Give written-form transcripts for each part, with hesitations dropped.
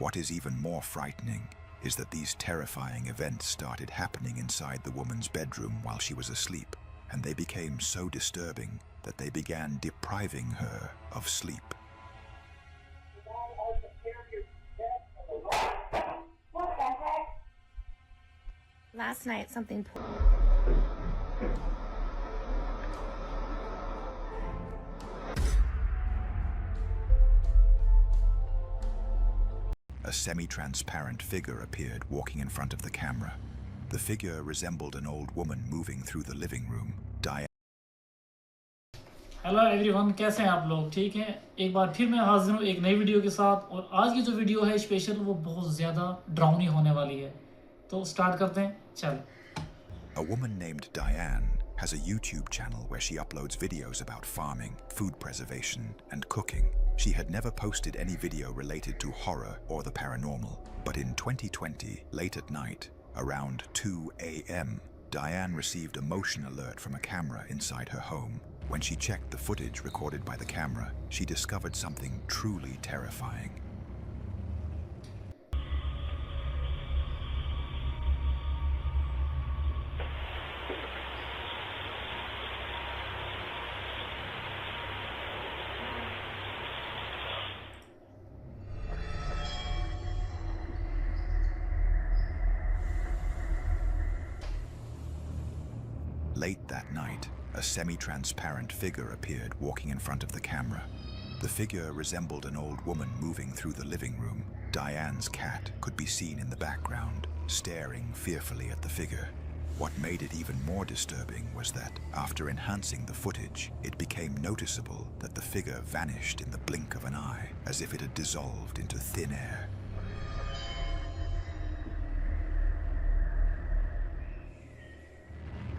What is even more frightening is that these terrifying events started happening inside the woman's bedroom while she was asleep, and they became so disturbing that they began depriving her of sleep. Last night, something A semi-transparent figure appeared walking in front of the camera. The figure resembled an old woman moving through the living room. Hello everyone, कैसे हैं आप लोग? ठीक हैं, एक बार फिर मैं हाजिर हूँ एक नई वीडियो के साथ। और आज की जो वीडियो है स्पेशल, वो बहुत ज़्यादा डरावनी होने वाली है। तो स्टार्ट करते हैं, चल। A woman named Diane has a YouTube channel where she uploads videos about farming, food preservation, and cooking. She had never posted any video related to horror or the paranormal, but in 2020, late at night, around 2 a.m., Diane received a motion alert from a camera inside her home. When she checked the footage recorded by the camera, she discovered something truly terrifying. Late that night, a semi-transparent figure appeared walking in front of the camera. The figure resembled an old woman moving through the living room. Diane's cat could be seen in the background, staring fearfully at the figure. What made it even more disturbing was that, after enhancing the footage, it became noticeable that the figure vanished in the blink of an eye, as if it had dissolved into thin air.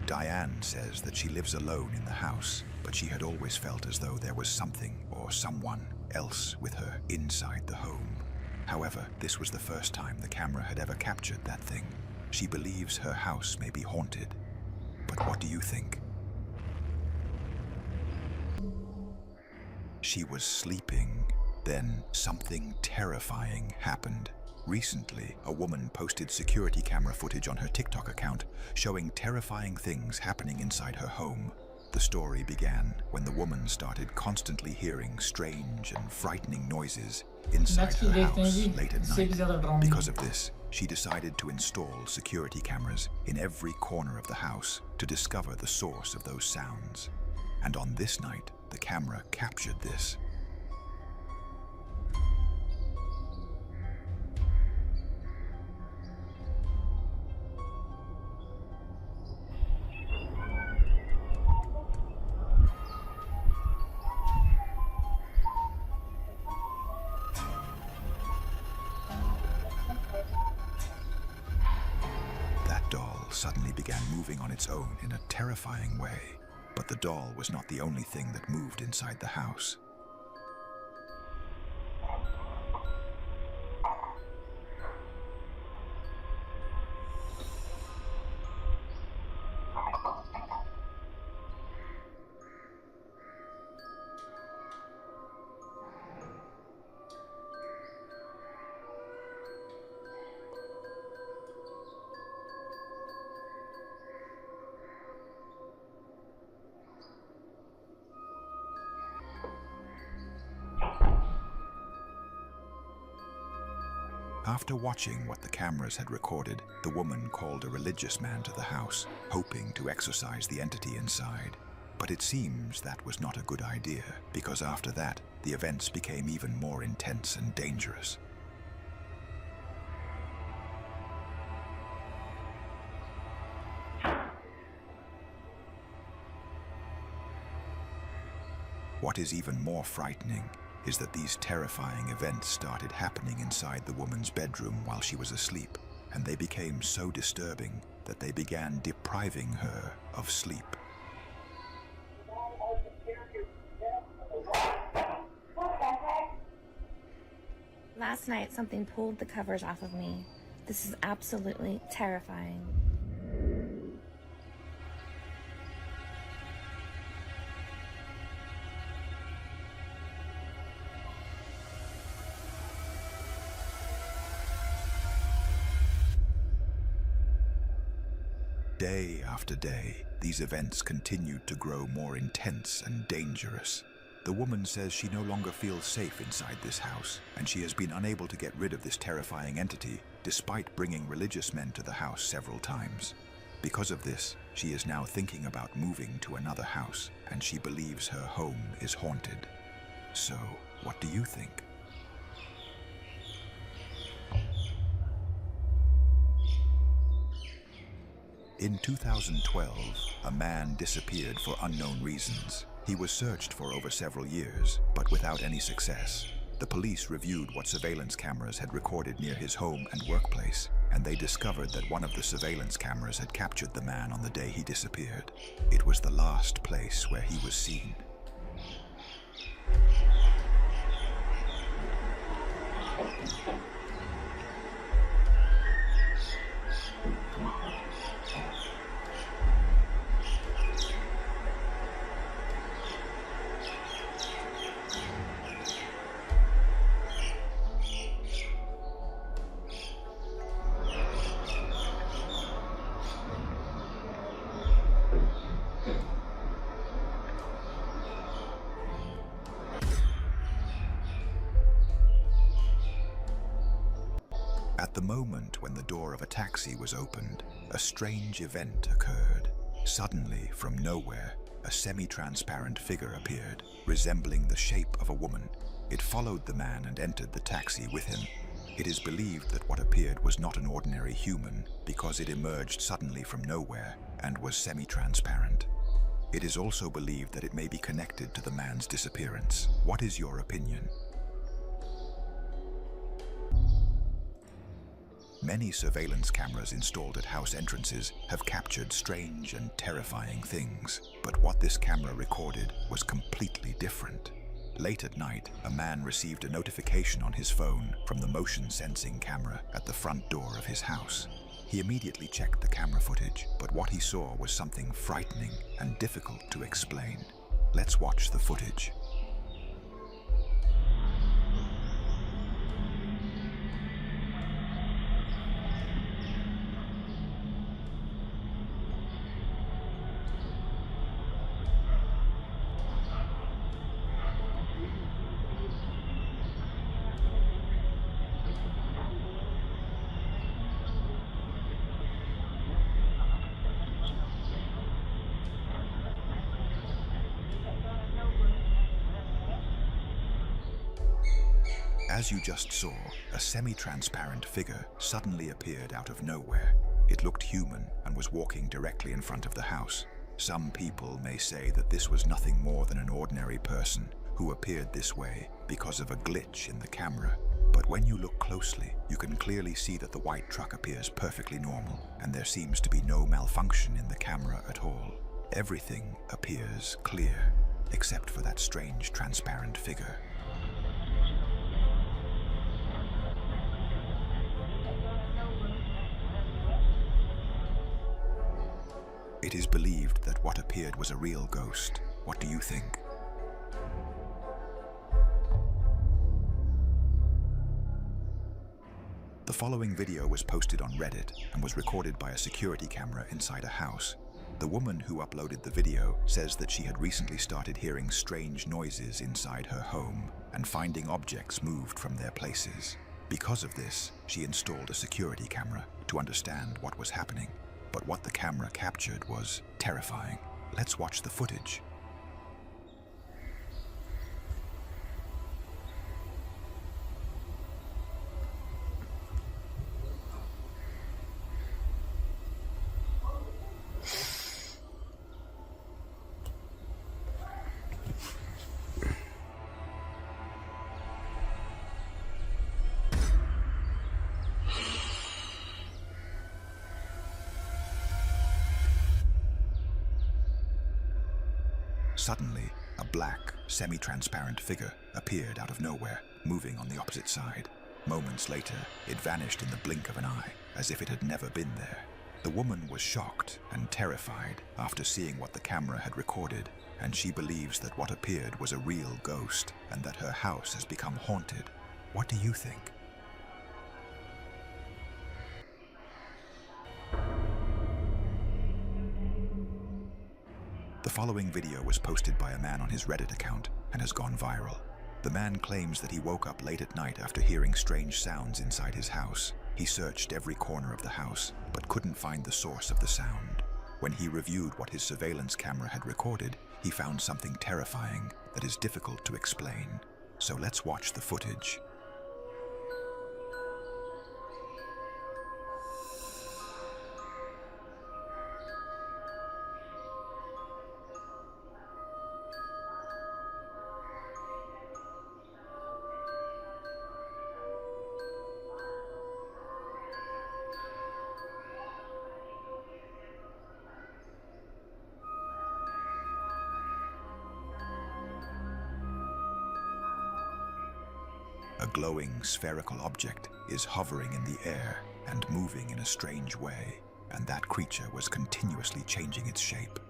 Diane says that she lives alone in the house, but she had always felt as though there was something or someone else with her inside the home. However, this was the first time the camera had ever captured that thing. She believes her house may be haunted. But what do you think? She was sleeping. Then something terrifying happened. Recently, a woman posted security camera footage on her TikTok account showing terrifying things happening inside her home. The story began when the woman started constantly hearing strange and frightening noises inside her house late at night. Because of this, she decided to install security cameras in every corner of the house to discover the source of those sounds. And on this night, the camera captured this. Suddenly began moving on its own in a terrifying way. But the doll was not the only thing that moved inside the house. After watching what the cameras had recorded, the woman called a religious man to the house, hoping to exorcise the entity inside. But it seems that was not a good idea, because after that, the events became even more intense and dangerous. What is even more frightening is that these terrifying events started happening inside the woman's bedroom while she was asleep, and they became so disturbing that they began depriving her of sleep. Last night, something pulled the covers off of me. This is absolutely terrifying. Day after day, these events continued to grow more intense and dangerous. The woman says she no longer feels safe inside this house, and she has been unable to get rid of this terrifying entity despite bringing religious men to the house several times. Because of this, she is now thinking about moving to another house, and she believes her home is haunted. So, what do you think? In 2012, a man disappeared for unknown reasons. He was searched for over several years, but without any success. The police reviewed what surveillance cameras had recorded near his home and workplace, and they discovered that one of the surveillance cameras had captured the man on the day he disappeared. It was the last place where he was seen. At the moment when the door of a taxi was opened, a strange event occurred. Suddenly, from nowhere, a semi-transparent figure appeared, resembling the shape of a woman. It followed the man and entered the taxi with him. It is believed that what appeared was not an ordinary human because it emerged suddenly from nowhere and was semi-transparent. It is also believed that it may be connected to the man's disappearance. What is your opinion? Many surveillance cameras installed at house entrances have captured strange and terrifying things, but what this camera recorded was completely different. Late at night, a man received a notification on his phone from the motion sensing camera at the front door of his house. He immediately checked the camera footage, but what he saw was something frightening and difficult to explain. Let's watch the footage. As you just saw, a semi-transparent figure suddenly appeared out of nowhere. It looked human and was walking directly in front of the house. Some people may say that this was nothing more than an ordinary person who appeared this way because of a glitch in the camera. But when you look closely, you can clearly see that the white truck appears perfectly normal, and there seems to be no malfunction in the camera at all. Everything appears clear, except for that strange transparent figure. It is believed that what appeared was a real ghost. What do you think? The following video was posted on Reddit and was recorded by a security camera inside a house. The woman who uploaded the video says that she had recently started hearing strange noises inside her home and finding objects moved from their places. Because of this, she installed a security camera to understand what was happening. But what the camera captured was terrifying. Let's watch the footage. Suddenly, a black, semi-transparent figure appeared out of nowhere, moving on the opposite side. Moments later, it vanished in the blink of an eye, as if it had never been there. The woman was shocked and terrified after seeing what the camera had recorded, and she believes that what appeared was a real ghost and that her house has become haunted. What do you think? following video was posted by a man on his Reddit account and has gone viral. The man claims that he woke up late at night after hearing strange sounds inside his house. He searched every corner of the house, but couldn't find the source of the sound. When he reviewed what his surveillance camera had recorded, he found something terrifying that is difficult to explain. So let's watch the footage. A glowing spherical object is hovering in the air and moving in a strange way, and that creature was continuously changing its shape.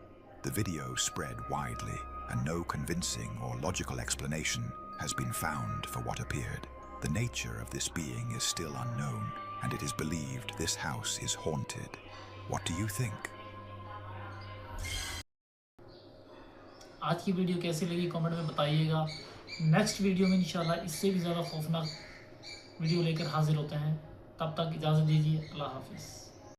The video spread widely, and no convincing or logical explanation has been found for what appeared. The nature of this being is still unknown, and it is believed this house is haunted. What do you think? आज की video कैसी लगी comment में बताइएगा। Next video में इंशाल्लाह इससे भी ज़्यादा खौफनाक वीडियो लेकर हाजिर होते हैं। तब तक इजाज़त दीजिए। अल्लाह हाफिज़।